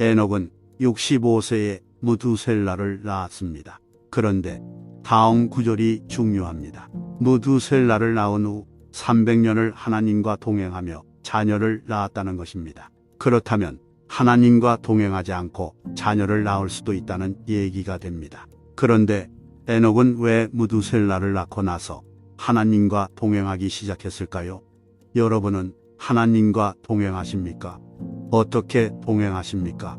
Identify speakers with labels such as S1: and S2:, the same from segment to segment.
S1: 에녹은 65세에 무두셀라를 낳았습니다. 그런데 다음 구절이 중요합니다. 무두셀라를 낳은 후 300년을 하나님과 동행하며 자녀를 낳았다는 것입니다. 그렇다면 하나님과 동행하지 않고 자녀를 낳을 수도 있다는 얘기가 됩니다. 그런데 에녹은 왜 무두셀라를 낳고 나서 하나님과 동행하기 시작했을까요? 여러분은 하나님과 동행하십니까? 어떻게 동행하십니까?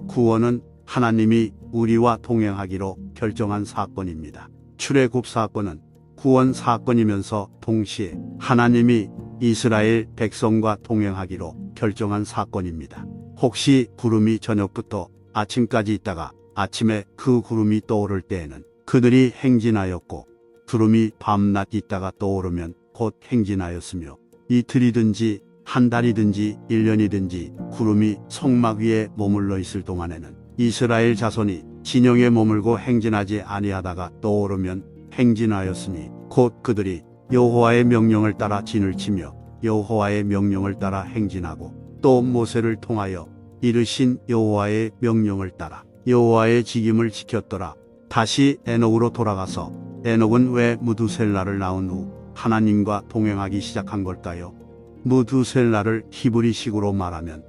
S1: 구원은 하나님이 우리와 동행하기로 결정한 사건입니다. 출애굽 사건은 구원 사건이면서 동시에 하나님이 이스라엘 백성과 동행하기로 결정한 사건입니다. 혹시 구름이 저녁부터 아침까지 있다가 아침에 그 구름이 떠오를 때에는 그들이 행진하였고, 구름이 밤낮 있다가 떠오르면 곧 행진하였으며, 이틀이든지 한 달이든지 1년이든지 구름이 성막 위에 머물러 있을 동안에는 이스라엘 자손이 진영에 머물고 행진하지 아니하다가 떠오르면 행진하였으니 곧 그들이 여호와의 명령을 따라 진을 치며 여호와의 명령을 따라 행진하고, 또 모세를 통하여 이르신 여호와의 명령을 따라 여호와의 직임을 지켰더라. 다시 에녹으로 돌아가서 에녹은 왜 무두셀라를 낳은 후 하나님과 동행하기 시작한 걸까요? 무두셀라를 히브리식으로 말하면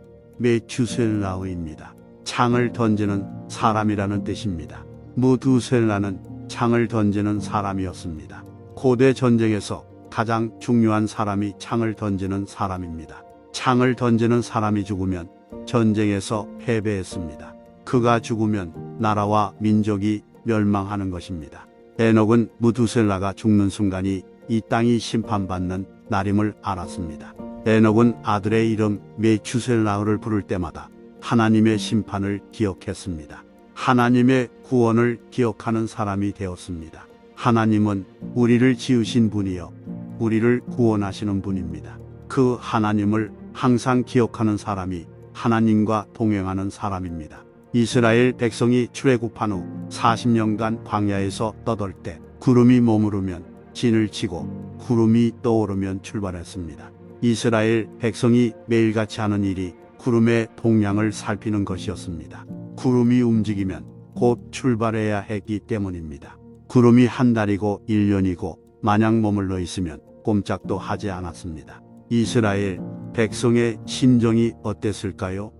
S1: 메추셀라흐입니다. 창을 던지는 사람이라는 뜻입니다. 무두셀라는 창을 던지는 사람이었습니다. 고대 전쟁에서 가장 중요한 사람이 창을 던지는 사람입니다. 창을 던지는 사람이 죽으면 전쟁에서 패배했습니다. 그가 죽으면 나라와 민족이 멸망하는 것입니다. 에녹은 무두셀라가 죽는 순간이 이 땅이 심판받는 날임을 알았습니다. 에녹은 아들의 이름 메추셀라흐를 부를 때마다 하나님의 심판을 기억했습니다. 하나님의 구원을 기억하는 사람이 되었습니다. 하나님은 우리를 지으신 분이요 우리를 구원하시는 분입니다. 그 하나님을 항상 기억하는 사람이 하나님과 동행하는 사람입니다. 이스라엘 백성이 출애굽한 후 40년간 광야에서 떠돌 때 구름이 머무르면 진을 치고 구름이 떠오르면 출발했습니다. 이스라엘 백성이 매일같이 하는 일이 구름의 동향을 살피는 것이었습니다. 구름이 움직이면 곧 출발해야 했기 때문입니다. 구름이 한 달이고 1년이고 마냥 머물러 있으면 꼼짝도 하지 않았습니다. 이스라엘 백성의 심정이 어땠을까요?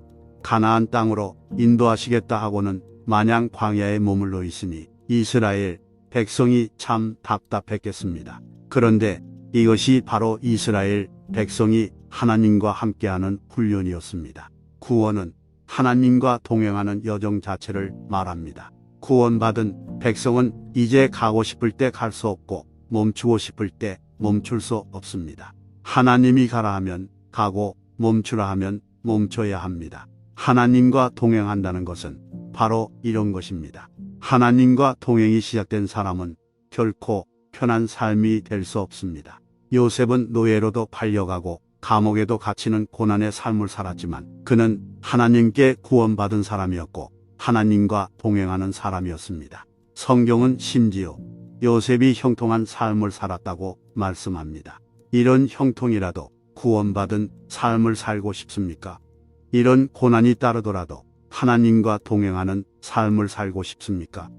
S1: 가나안 땅으로 인도하시겠다 하고는 마냥 광야에 머물러 있으니 이스라엘 백성이 참 답답했겠습니다. 그런데 이것이 바로 이스라엘 백성이 하나님과 함께하는 훈련이었습니다. 구원은 하나님과 동행하는 여정 자체를 말합니다. 구원받은 백성은 이제 가고 싶을 때 갈 수 없고 멈추고 싶을 때 멈출 수 없습니다. 하나님이 가라 하면 가고 멈추라 하면 멈춰야 합니다. 하나님과 동행한다는 것은 바로 이런 것입니다. 하나님과 동행이 시작된 사람은 결코 편한 삶이 될 수 없습니다. 요셉은 노예로도 팔려가고 감옥에도 갇히는 고난의 삶을 살았지만 그는 하나님께 구원받은 사람이었고 하나님과 동행하는 사람이었습니다. 성경은 심지어 요셉이 형통한 삶을 살았다고 말씀합니다. 이런 형통이라도 구원받은 삶을 살고 싶습니까? 이런 고난이 따르더라도 하나님과 동행하는 삶을 살고 싶습니까?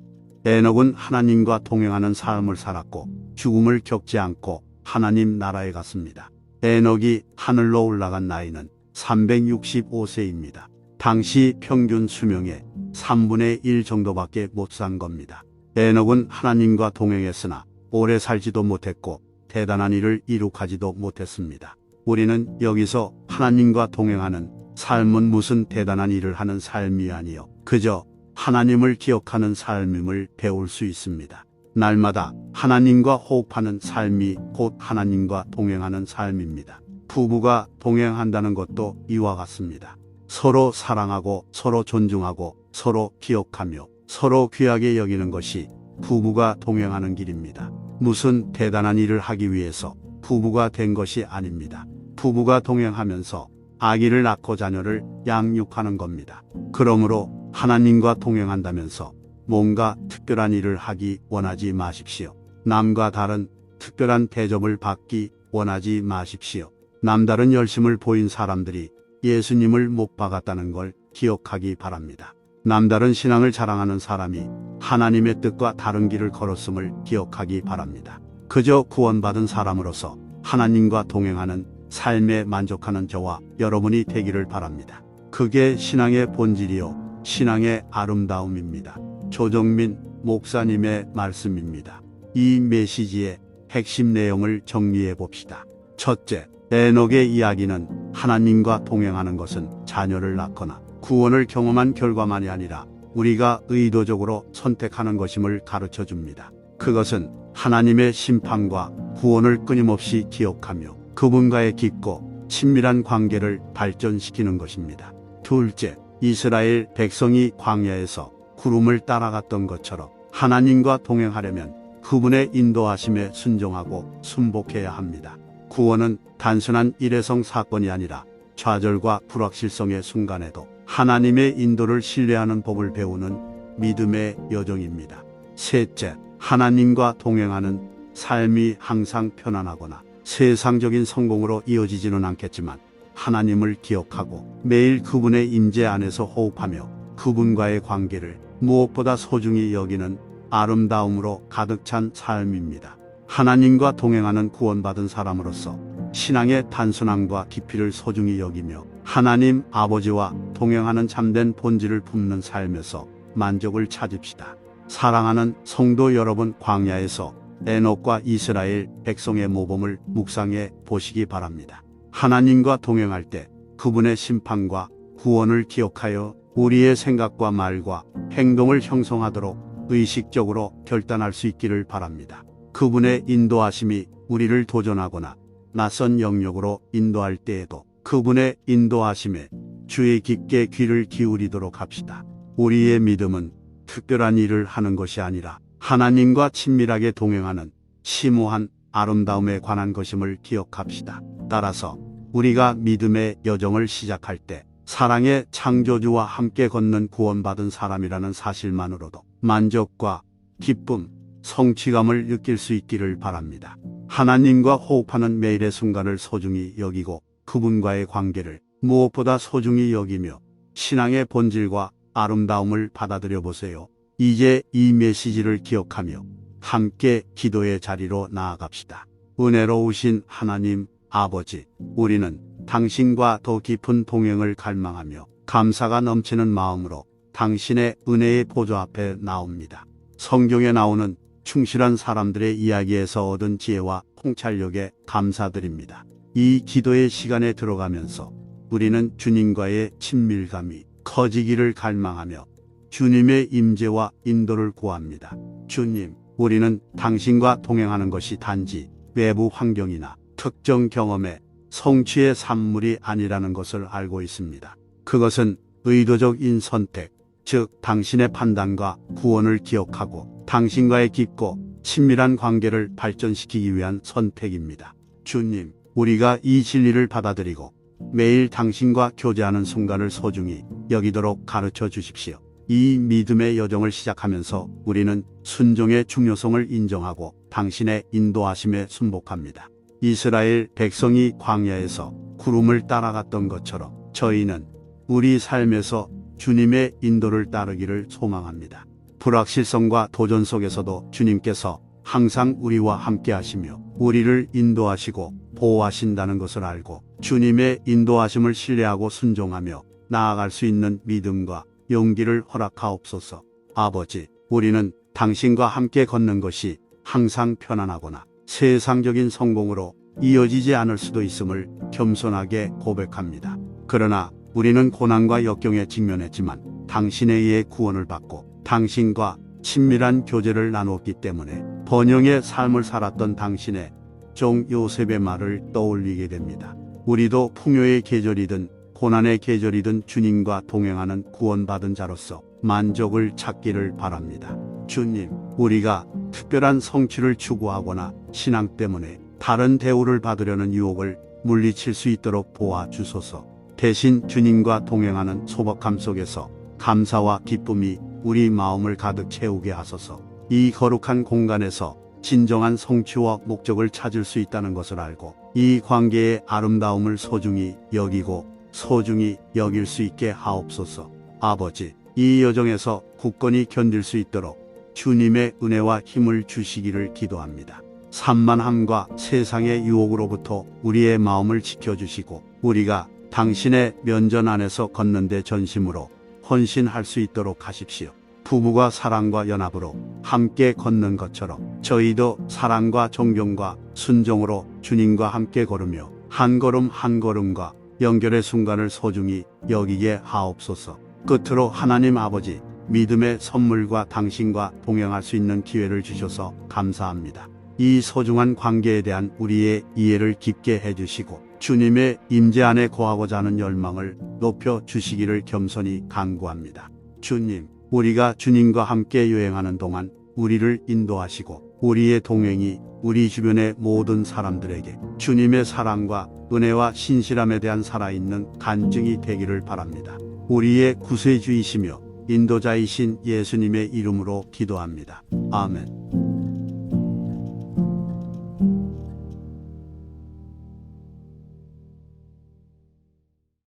S1: 에녹은 하나님과 동행하는 삶을 살았고 죽음을 겪지 않고 하나님 나라에 갔습니다. 에녹이 하늘로 올라간 나이는 365세입니다. 당시 평균 수명의 3분의 1 정도밖에 못 산 겁니다. 에녹은 하나님과 동행했으나 오래 살지도 못했고 대단한 일을 이룩하지도 못했습니다. 우리는 여기서 하나님과 동행하는 삶은 무슨 대단한 일을 하는 삶이 아니요 그저 하나님을 기억하는 삶임을 배울 수 있습니다. 날마다 하나님과 호흡하는 삶이 곧 하나님과 동행하는 삶입니다. 부부가 동행한다는 것도 이와 같습니다. 서로 사랑하고 서로 존중하고 서로 기억하며 서로 귀하게 여기는 것이 부부가 동행하는 길입니다. 무슨 대단한 일을 하기 위해서 부부가 된 것이 아닙니다. 부부가 동행하면서 아기를 낳고 자녀를 양육하는 겁니다. 그러므로 하나님과 동행한다면서 뭔가 특별한 일을 하기 원하지 마십시오. 남과 다른 특별한 대접을 받기 원하지 마십시오. 남다른 열심을 보인 사람들이 예수님을 못 박았다는 걸 기억하기 바랍니다. 남다른 신앙을 자랑하는 사람이 하나님의 뜻과 다른 길을 걸었음을 기억하기 바랍니다. 그저 구원받은 사람으로서 하나님과 동행하는 삶에 만족하는 저와 여러분이 되기를 바랍니다. 그게 신앙의 본질이요 신앙의 아름다움입니다. 조정민 목사님의 말씀입니다. 이 메시지의 핵심 내용을 정리해 봅시다. 첫째, 에녹의 이야기는 하나님과 동행하는 것은 자녀를 낳거나 구원을 경험한 결과만이 아니라 우리가 의도적으로 선택하는 것임을 가르쳐 줍니다. 그것은 하나님의 심판과 구원을 끊임없이 기억하며 그분과의 깊고 친밀한 관계를 발전시키는 것입니다. 둘째, 이스라엘 백성이 광야에서 구름을 따라갔던 것처럼 하나님과 동행하려면 그분의 인도하심에 순종하고 순복해야 합니다. 구원은 단순한 일회성 사건이 아니라 좌절과 불확실성의 순간에도 하나님의 인도를 신뢰하는 법을 배우는 믿음의 여정입니다. 셋째, 하나님과 동행하는 삶이 항상 편안하거나 세상적인 성공으로 이어지지는 않겠지만 하나님을 기억하고 매일 그분의 임재 안에서 호흡하며 그분과의 관계를 무엇보다 소중히 여기는 아름다움으로 가득 찬 삶입니다. 하나님과 동행하는 구원받은 사람으로서 신앙의 단순함과 깊이를 소중히 여기며 하나님 아버지와 동행하는 참된 본질을 품는 삶에서 만족을 찾읍시다. 사랑하는 성도 여러분, 광야에서 에녹과 이스라엘 백성의 모범을 묵상해 보시기 바랍니다. 하나님과 동행할 때 그분의 심판과 구원을 기억하여 우리의 생각과 말과 행동을 형성하도록 의식적으로 결단할 수 있기를 바랍니다. 그분의 인도하심이 우리를 도전하거나 낯선 영역으로 인도할 때에도 그분의 인도하심에 주의 깊게 귀를 기울이도록 합시다. 우리의 믿음은 특별한 일을 하는 것이 아니라 하나님과 친밀하게 동행하는 심오한 아름다움에 관한 것임을 기억합시다. 따라서 우리가 믿음의 여정을 시작할 때 사랑의 창조주와 함께 걷는 구원받은 사람이라는 사실만으로도 만족과 기쁨, 성취감을 느낄 수 있기를 바랍니다. 하나님과 호흡하는 매일의 순간을 소중히 여기고 그분과의 관계를 무엇보다 소중히 여기며 신앙의 본질과 아름다움을 받아들여 보세요. 이제 이 메시지를 기억하며 함께 기도의 자리로 나아갑시다. 은혜로우신 하나님 아버지, 우리는 당신과 더 깊은 동행을 갈망하며 감사가 넘치는 마음으로 당신의 은혜의 보좌 앞에 나옵니다. 성경에 나오는 충실한 사람들의 이야기에서 얻은 지혜와 통찰력에 감사드립니다. 이 기도의 시간에 들어가면서 우리는 주님과의 친밀감이 커지기를 갈망하며 주님의 임재와 인도를 구합니다. 주님, 우리는 당신과 동행하는 것이 단지 외부 환경이나 특정 경험의 성취의 산물이 아니라는 것을 알고 있습니다. 그것은 의도적인 선택, 즉 당신의 판단과 구원을 기억하고 당신과의 깊고 친밀한 관계를 발전시키기 위한 선택입니다. 주님, 우리가 이 진리를 받아들이고 매일 당신과 교제하는 순간을 소중히 여기도록 가르쳐 주십시오. 이 믿음의 여정을 시작하면서 우리는 순종의 중요성을 인정하고 당신의 인도하심에 순복합니다. 이스라엘 백성이 광야에서 구름을 따라갔던 것처럼 저희는 우리 삶에서 주님의 인도를 따르기를 소망합니다. 불확실성과 도전 속에서도 주님께서 항상 우리와 함께 하시며 우리를 인도하시고 보호하신다는 것을 알고 주님의 인도하심을 신뢰하고 순종하며 나아갈 수 있는 믿음과 용기를 허락하옵소서. 아버지, 우리는 당신과 함께 걷는 것이 항상 편안하거나 세상적인 성공으로 이어지지 않을 수도 있음을 겸손하게 고백합니다. 그러나 우리는 고난과 역경에 직면했지만 당신에 의해 구원을 받고 당신과 친밀한 교제를 나누었기 때문에 번영의 삶을 살았던 당신의 종 요셉의 말을 떠올리게 됩니다. 우리도 풍요의 계절이든 고난의 계절이든 주님과 동행하는 구원받은 자로서 만족을 찾기를 바랍니다. 주님, 우리가 특별한 성취를 추구하거나 신앙 때문에 다른 대우를 받으려는 유혹을 물리칠 수 있도록 도와주소서. 대신 주님과 동행하는 소박함 속에서 감사와 기쁨이 우리 마음을 가득 채우게 하소서. 이 거룩한 공간에서 진정한 성취와 목적을 찾을 수 있다는 것을 알고 이 관계의 아름다움을 소중히 여기고 소중히 여길 수 있게 하옵소서. 아버지, 이 여정에서 굳건히 견딜 수 있도록 주님의 은혜와 힘을 주시기를 기도합니다. 산만함과 세상의 유혹으로부터 우리의 마음을 지켜주시고 우리가 당신의 면전 안에서 걷는데 전심으로 헌신할 수 있도록 하십시오. 부부가 사랑과 연합으로 함께 걷는 것처럼 저희도 사랑과 존경과 순종으로 주님과 함께 걸으며 한 걸음 한 걸음과 연결의 순간을 소중히 여기게 하옵소서. 끝으로 하나님 아버지, 믿음의 선물과 당신과 동행할 수 있는 기회를 주셔서 감사합니다. 이 소중한 관계에 대한 우리의 이해를 깊게 해주시고 주님의 임재 안에 거하고자 하는 열망을 높여 주시기를 겸손히 간구합니다. 주님, 우리가 주님과 함께 여행하는 동안 우리를 인도하시고 우리의 동행이 우리 주변의 모든 사람들에게 주님의 사랑과 은혜와 신실함에 대한 살아있는 간증이 되기를 바랍니다. 우리의 구세주이시며 인도자이신 예수님의 이름으로 기도합니다. 아멘.